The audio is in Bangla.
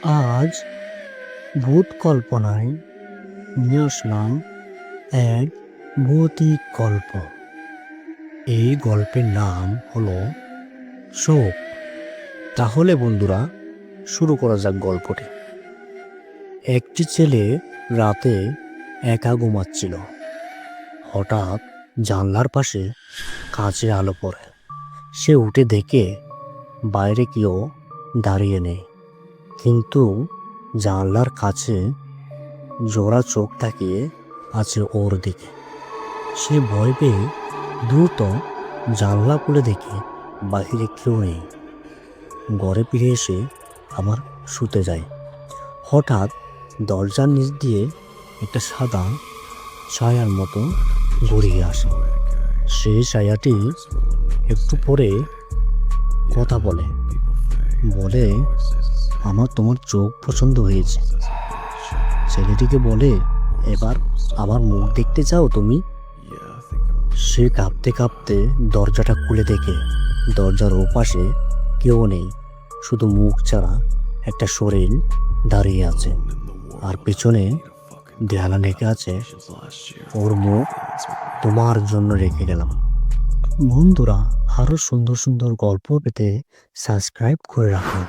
আজ ভূত কল্পনায় নিয়ে আসলাম এক ভৌতিক গল্প। এই গল্পের নাম হলো শোক। তাহলে বন্ধুরা, শুরু করা যাক গল্পটি। একটি ছেলে রাতে একা ঘুমাচ্ছিল। হঠাৎ জানলার পাশে কাচের আলো পড়ে। সে উঠে দেখে বাইরে কেউ দাঁড়িয়ে নেই, কিন্তু জানলার কাছে জোড়া চোখ তাকিয়ে আছে ওর দিকে। সে ভয় পেয়ে দ্রুত জানলা খুলে দেখে বাহিরে কেউ নেই। ঘরে ফিরে এসে আবার শুতে যায়। হঠাৎ দরজার নিচ দিয়ে একটা সাদা ছায়ার মতো গড়িয়ে আসে। সেই ছায়াটি একটু পরে কথা বলে, আমার তোমার চোখ পছন্দ হয়েছে। ছেলেটিকে বলে, এবার আমার মুখ দেখতে চাও তুমি? সে কাঁপতে কাঁপতে দরজাটা খুলে দেখে দরজার ওপাশে কেউ নেই, শুধু মুখ ছাড়া একটা শরীর দাঁড়িয়ে আছে। আর পেছনে দেয়ালে লেখা আছে, ওর মুখ তোমার জন্য রেখে গেলাম। বন্ধুরা, আরো সুন্দর সুন্দর গল্প পেতে সাবস্ক্রাইব করে রাখুন।